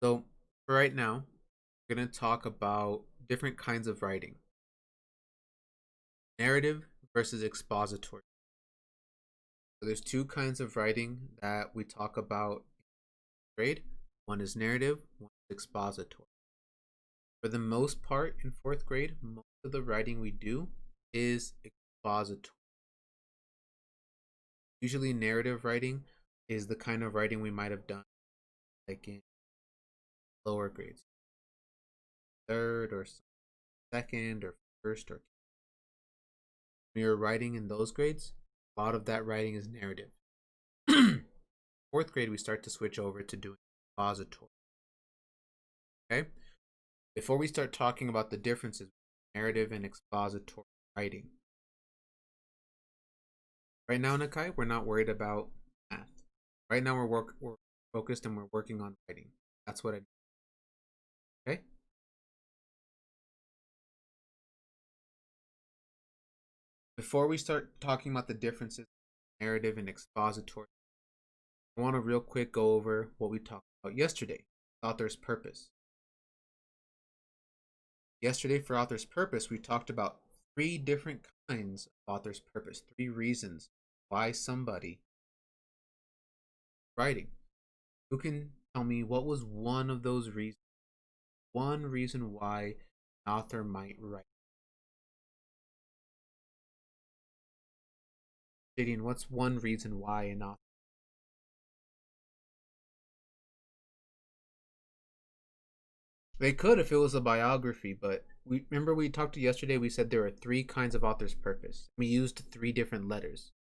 So, for right now, we're going to talk about different kinds of writing: narrative versus expository. So, there's two kinds of writing that we talk about in grade. One is narrative, one is expository. For the most part, in fourth grade, most of the writing we do is expository. Usually, narrative writing is the kind of writing we might have done like in lower grades, third or second or first, or when you're writing in those grades, a lot of that writing is narrative. Fourth grade, we start to switch over to doing expository. Okay? Before we start talking about the differences between narrative and expository writing, right now, Nakai, we're not worried about math. Right now, we're focused and we're working on writing. That's what I do. Okay? Before we start talking about the differences between narrative and expository, I want to real quick go over what we talked about yesterday: author's purpose. Yesterday, for author's purpose, we talked about three different kinds of author's purpose, three reasons why somebody is writing. Who can tell me what was one of those reasons? One reason why an author might write. Gideon, what's one reason why an author? They could if it was a biography, but we remember we talked to yesterday. We said there are three kinds of author's purpose. We used three different letters.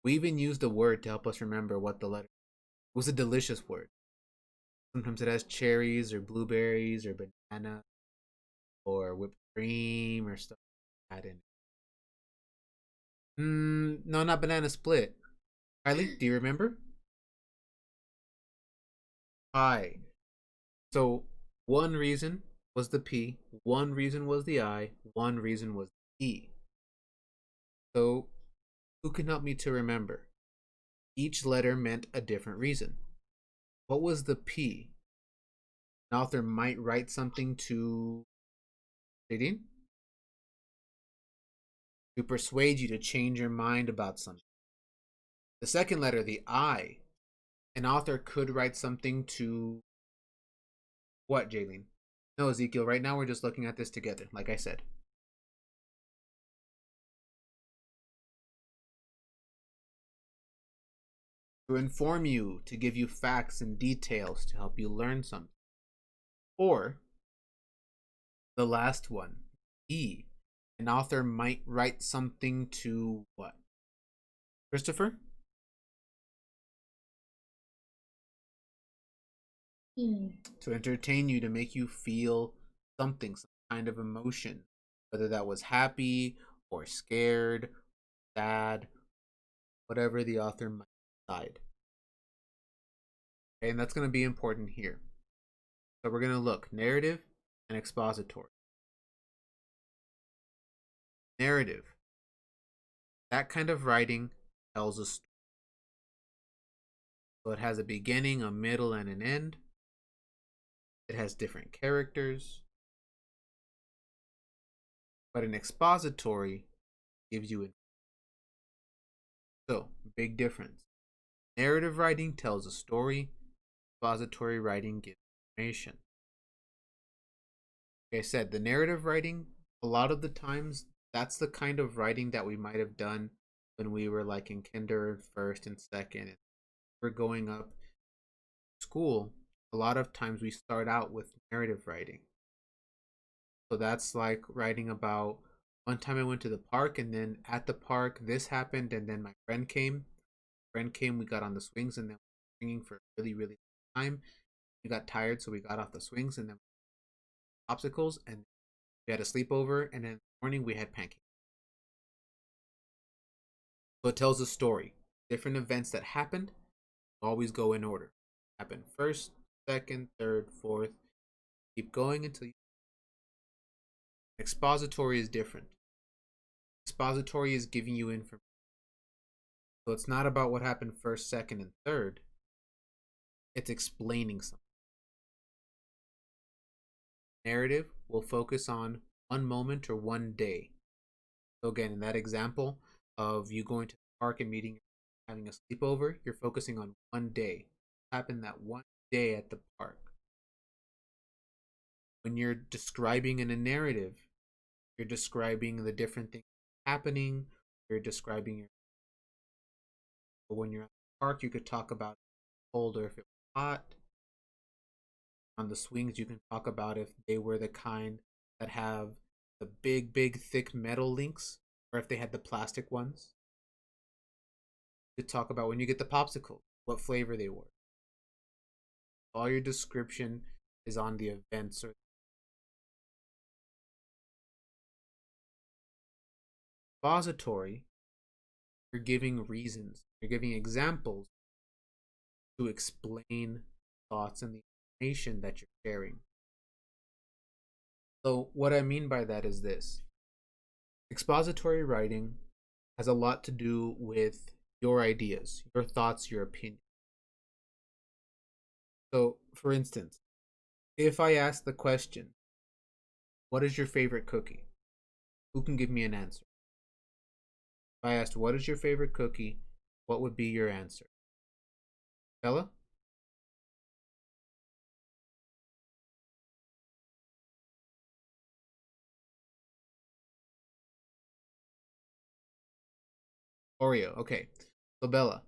We even used a word to help us remember what the letter. It was a delicious word. Sometimes it has cherries or blueberries or banana or whipped cream or stuff like that in it. No, not banana split. Kylie, do you remember? I. So one reason was the P, one reason was the I, one reason was the E. So who can help me to remember? Each letter meant a different reason. What was the P? An author might write something to to persuade you to change your mind about something. The second letter, the I, an author could write something to what, Jaylene? No, Ezekiel, right now we're just looking at this together, like I said. To inform you, to give you facts and details to help you learn something. Or the last one, E, an author might write something to what? Christopher? To entertain you, to make you feel something, some kind of emotion, whether that was happy or scared, sad, whatever the author might decide. Okay, and that's going to be important here. So we're going to look narrative and expository. Narrative. That kind of writing tells a story. So it has a beginning, a middle, and an end. It has different characters. But an expository gives you a so big difference. Narrative writing tells a story. Expository writing gives information. Like I said, the narrative writing, a lot of the times, that's the kind of writing that we might have done when we were like in kinder, first, and second. And we're going up school. A lot of times we start out with narrative writing. So that's like writing about one time I went to the park, and then at the park this happened, and then my friend came. We got on the swings, and then we were swinging for a really, really long time. We got tired, so we got off the swings, and then obstacles, and we had a sleepover, and then in the morning we had pancakes. So it tells a story. Different events that happened always go in order. Happen first, second, third, fourth. Keep going until you. Expository is different. Expository is giving you information. So it's not about what happened first, second, and third. It's explaining something. Narrative will focus on one moment or one day. So again, in that example of you going to the park and meeting, having a sleepover, you're focusing on one day. What happened that one day at the park. When you're describing in a narrative, you're describing the different things happening. You're describing your. But when you're at the park, you could talk about if it's cold or if it was hot. On the swings, you can talk about if they were the kind that have the big, big, thick metal links, or if they had the plastic ones. You could talk about when you get the popsicle, what flavor they were. All your description is on the events or expository. You're giving reasons, you're giving examples to explain thoughts and the information that you're sharing. So, what I mean by that is this: expository writing has a lot to do with your ideas, your thoughts, your opinion. So, for instance, if I ask the question, what is your favorite cookie? Who can give me an answer? If I asked, what is your favorite cookie? What would be your answer? Bella? Oreo. Okay. So, Bella,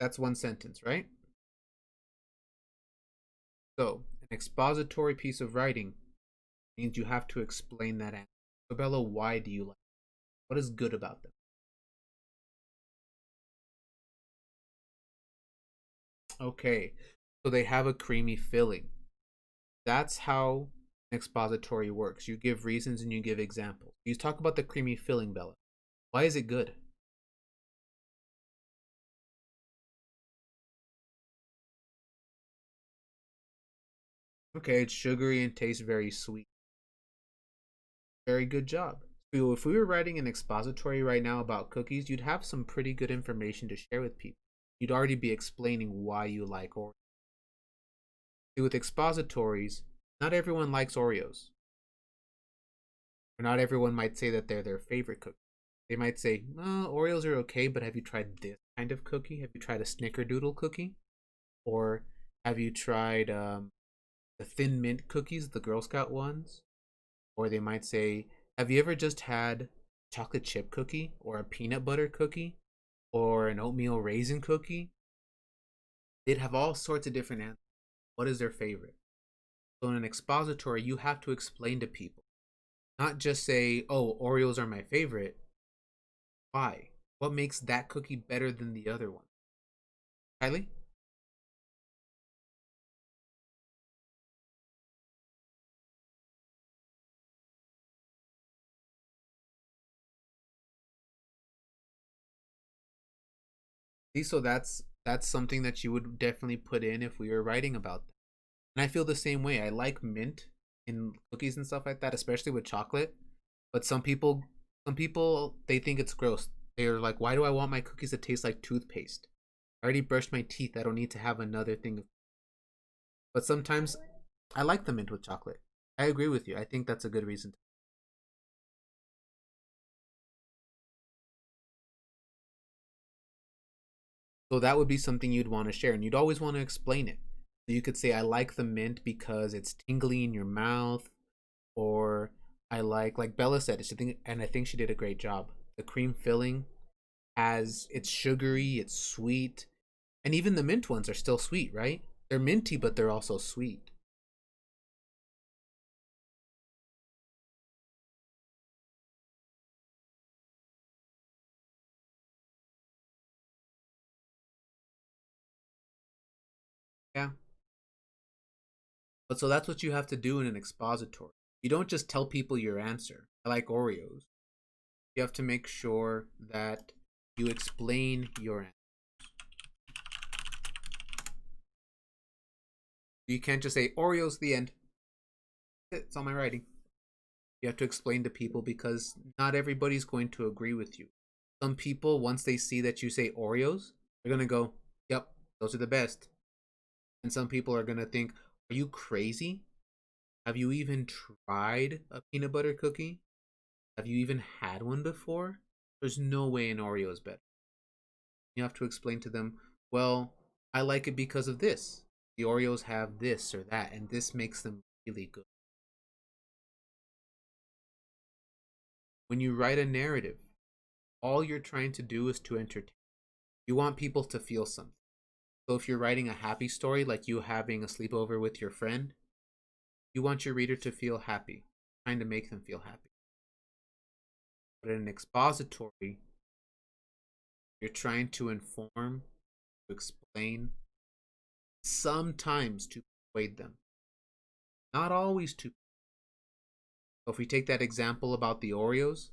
that's one sentence, right? So, an expository piece of writing means you have to explain that answer. So, Bella, why do you like it? What is good about them? Okay. So, they have a creamy filling. That's how an expository works. You give reasons and you give examples. You talk about the creamy filling, Bella. Why is it good? Okay, it's sugary and tastes very sweet. Very good job. So if we were writing an expository right now about cookies, you'd have some pretty good information to share with people. You'd already be explaining why you like Oreos. See, with expositories, not everyone likes Oreos. Or not everyone might say that they're their favorite cookie. They might say, Oreos are okay, but have you tried this kind of cookie? Have you tried a snickerdoodle cookie? Or have you tried the thin mint cookies, the Girl Scout ones? Or they might say, have you ever just had chocolate chip cookie or a peanut butter cookie or an oatmeal raisin cookie? They'd have all sorts of different answers. What is their favorite? So in an expository, you have to explain to people, not just say, oh, Oreos are my favorite. Why? What makes that cookie better than the other one? Kylie? See, so that's something that you would definitely put in if we were writing about that. And I feel the same way. I like mint in cookies and stuff like that, especially with chocolate. But some people they think it's gross. They're like, why do I want my cookies to taste like toothpaste? I already brushed my teeth. I don't need to have another thing. But sometimes I like the mint with chocolate. I agree with you. I think that's a good reason. So that would be something you'd want to share, and you'd always want to explain it. So you could say, I like the mint because it's tingly in your mouth, or I like Bella said, and I think she did a great job. The cream filling has it's sugary, it's sweet, and even the mint ones are still sweet, right? They're minty, but they're also sweet. Yeah. But so that's what you have to do in an expository. You don't just tell people your answer. I like Oreos. You have to make sure that you explain your answer. You can't just say Oreos the end. It's on my writing. You have to explain to people because not everybody's going to agree with you. Some people, once they see that you say Oreos, they're gonna go, "Yep, those are the best." And some people are going to think, are you crazy? Have you even tried a peanut butter cookie? Have you even had one before? There's no way an Oreo is better. You have to explain to them, well, I like it because of this. The Oreos have this or that, and this makes them really good. When you write a narrative, all you're trying to do is to entertain. You want people to feel something. So if you're writing a happy story, like you having a sleepover with your friend, you want your reader to feel happy, trying to make them feel happy. But in an expository, you're trying to inform, to explain, sometimes to persuade them, not always to. So if we take that example about the Oreos,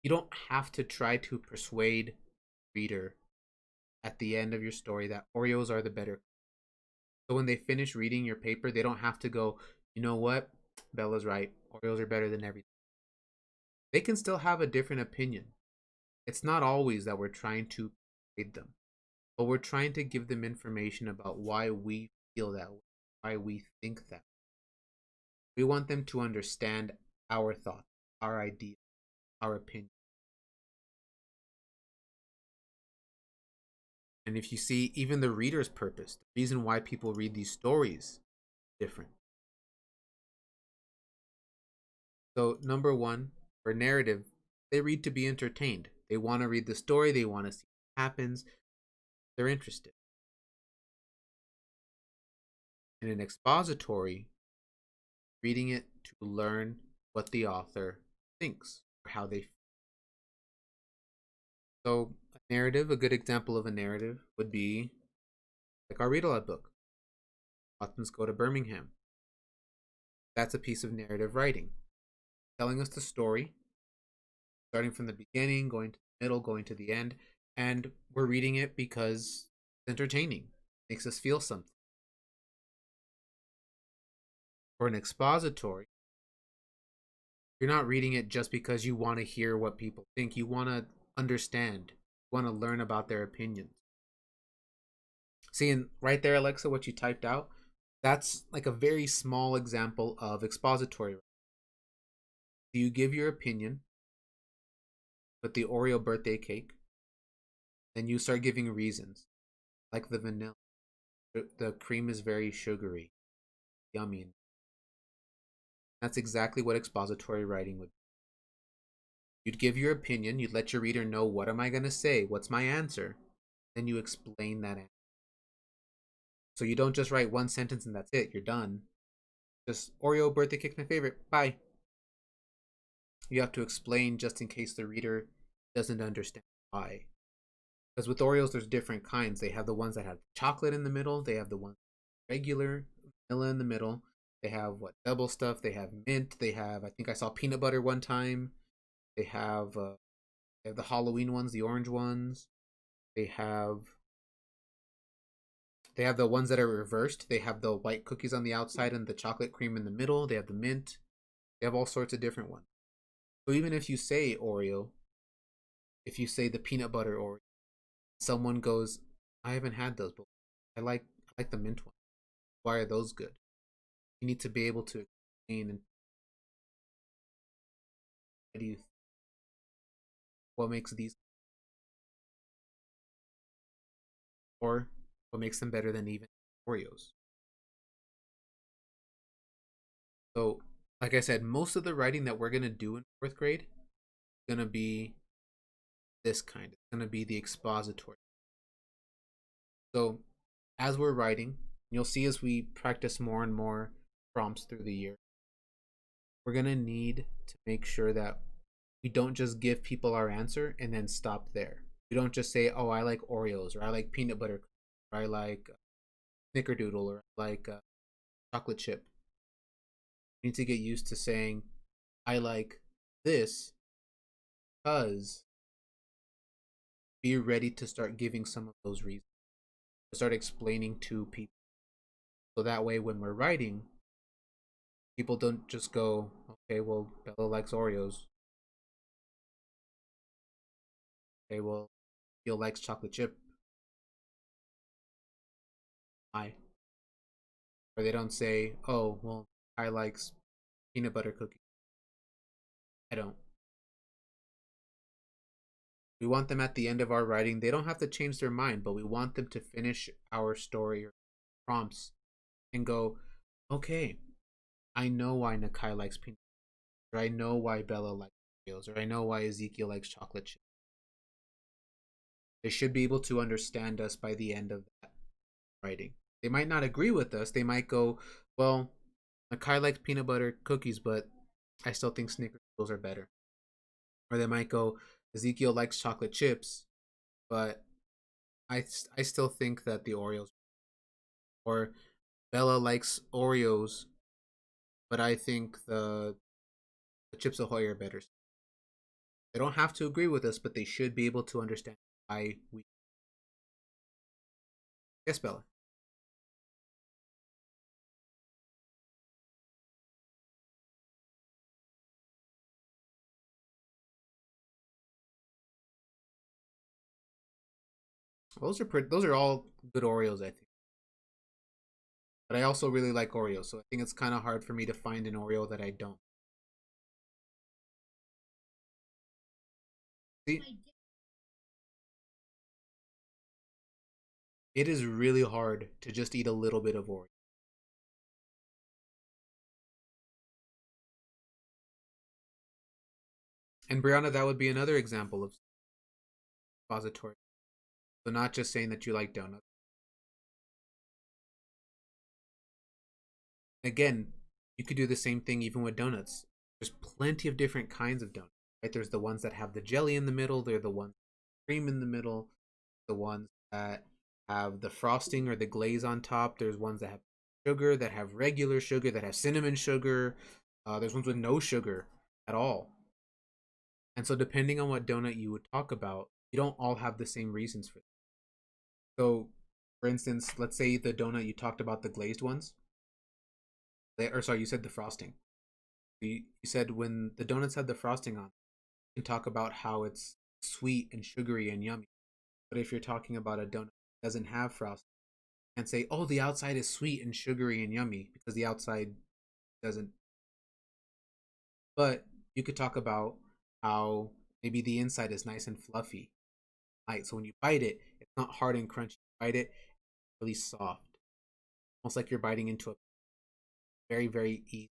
you don't have to try to persuade the reader at the end of your story that Oreos are the better. So when they finish reading your paper, they don't have to go, you know what? Bella's right. Oreos are better than everything. They can still have a different opinion. It's not always that we're trying to persuade them, but we're trying to give them information about why we feel that way, why we think that. We want them to understand our thoughts, our ideas, our opinion. And if you see, even the reader's purpose, the reason why people read these stories is different. So, number one, for narrative, they read to be entertained. They want to read the story, they want to see what happens, they're interested. In an expository, reading it to learn what the author thinks or how they feel. So, a narrative, a good example of a narrative would be like our read aloud book, Autumn's Go to Birmingham. That's a piece of narrative writing, telling us the story, starting from the beginning, going to the middle, going to the end, and we're reading it because it's entertaining, makes us feel something. For an expository, you're not reading it just because you want to hear what people think. You want to understand, you want to learn about their opinions. Seeing right there, Alexa, what you typed out, that's like a very small example of expository. Do you give your opinion with the Oreo birthday cake? Then you start giving reasons, like the vanilla. The cream is very sugary, yummy. That's exactly what expository writing would be. You'd give your opinion, you'd let your reader know, what am I going to say? What's my answer? Then you explain that answer. So you don't just write one sentence and that's it, you're done. Just Oreo birthday cake's my favorite. Bye. You have to explain just in case the reader doesn't understand why. Because with Oreos, there's different kinds. They have the ones that have chocolate in the middle. They have the ones regular vanilla in the middle. They have what, double stuff. They have mint. They have, I think I saw peanut butter one time. They have the Halloween ones, the orange ones. They have they have the ones that are reversed. They have the white cookies on the outside and the chocolate cream in the middle. They have the mint. They have all sorts of different ones. So even if you say Oreo, if you say the peanut butter Oreo, someone goes, I haven't had those, but I like the mint one. Why are those good? You need to be able to explain and what do you what makes these, or what makes them better than even Oreos. So like I said, most of the writing that we're gonna do in fourth grade is gonna be this kind. It's gonna be the expository. So as we're writing, you'll see as we practice more and more prompts through the year, we're gonna need to make sure that we don't just give people our answer and then stop there. We don't just say, "Oh, I like Oreos," or "I like peanut butter," or "I like Snickerdoodle," or "I like chocolate chip." We need to get used to saying, "I like this," because be ready to start giving some of those reasons, to start explaining to people, so that way when we're writing, people don't just go, "Okay, well, Bella likes Oreos." Okay, well, Gil likes chocolate chip. Why? Or they don't say, "Oh, well, I likes peanut butter cookies." I don't. We want them at the end of our writing. They don't have to change their mind, but we want them to finish our story or prompts and go, "Okay, I know why Nakai likes peanut butter, or I know why Bella likes Oreos, or I know why Ezekiel likes chocolate chip." They should be able to understand us by the end of that writing. They might not agree with us. They might go, "Well, Nakai likes peanut butter cookies, but I still think Snickers are better." Or they might go, "Ezekiel likes chocolate chips, but I still think that the Oreos." Or Bella likes Oreos, but I think the Chips Ahoy are better. They don't have to agree with us, but they should be able to understand why we. Yes, Bella. Those are all good Oreos, I think. But I also really like Oreos, so I think it's kind of hard for me to find an Oreo that I don't. See, it is really hard to just eat a little bit of Oreo. And Brianna, that would be another example of expository. So not just saying that you like donuts. Again, you could do the same thing even with donuts. There's plenty of different kinds of donuts. Right? There's the ones that have the jelly in the middle. They're the ones with cream in the middle. The ones that have the frosting or the glaze on top. There's ones that have sugar, that have regular sugar, that have cinnamon sugar. There's ones with no sugar at all. And so, depending on what donut you would talk about, you don't all have the same reasons for it. So, for instance, let's say the donut you talked about, the glazed ones, or sorry, you said the frosting. You said when the donuts have the frosting on, you can talk about how it's sweet and sugary and yummy. But if you're talking about a donut that doesn't have frosting, and say, "Oh, the outside is sweet and sugary and yummy," because the outside doesn't. But you could talk about how maybe the inside is nice and fluffy. Right? So when you bite it, it's not hard and crunchy. You bite it, it's really soft, almost like you're biting into a very, very easy.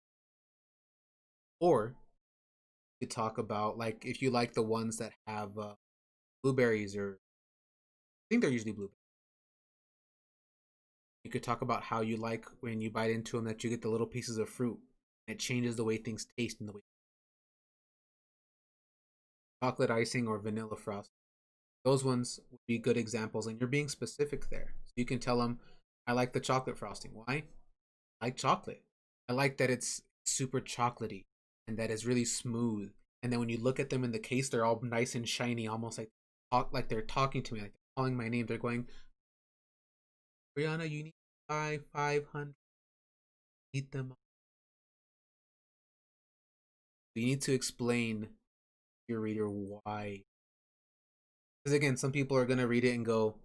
Or you could talk about like if you like the ones that have blueberries, or I think they're usually blueberries. You could talk about how you like when you bite into them that you get the little pieces of fruit. And it changes the way things taste and the way chocolate icing or vanilla frost. Those ones would be good examples, and you're being specific there. So you can tell them, "I like the chocolate frosting. Why? I like chocolate. I like that it's super chocolatey and that it's really smooth. And then when you look at them in the case, they're all nice and shiny, almost like they're talking to me, like they're calling my name. They're going, 'Brianna, you need to buy 500. Eat them.'" You need to explain to your reader why. Because again, some people are gonna read it and go,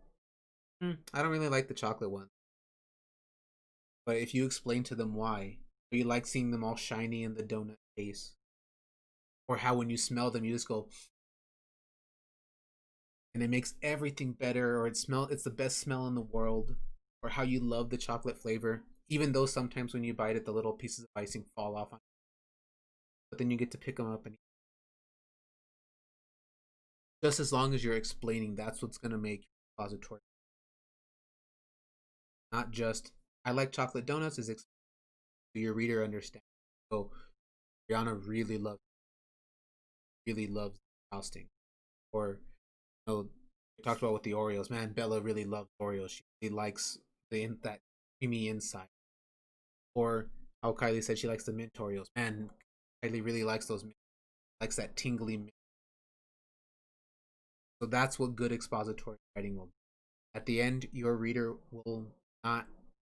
"I don't really like the chocolate one." But if you explain to them why, or you like seeing them all shiny in the donut case, or how when you smell them you just go and it makes everything better, or it's the best smell in the world, or how you love the chocolate flavor, even though sometimes when you bite it the little pieces of icing fall off on, but then you get to pick them up and eat. Just as long as you're explaining, that's what's going to make your repository not just "I like chocolate donuts" is so your reader understands. So Brianna really loves frosting. Or we talked about with the Oreos. Man, Bella really loves Oreos. She really likes that creamy inside. Or how Kylie said she likes the mint Oreos. Man, Kylie really likes those mint, likes that tingly mint. So that's what good expository writing will do. At the end, your reader will not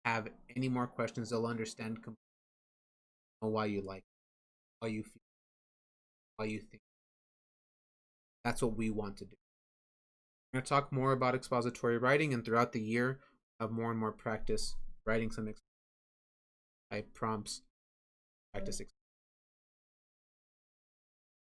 have any more questions. They'll understand why you like, why you feel, why you think. That's what we want to do. We're going to talk more about expository writing, and throughout the year, have more and more practice writing some type prompts, practice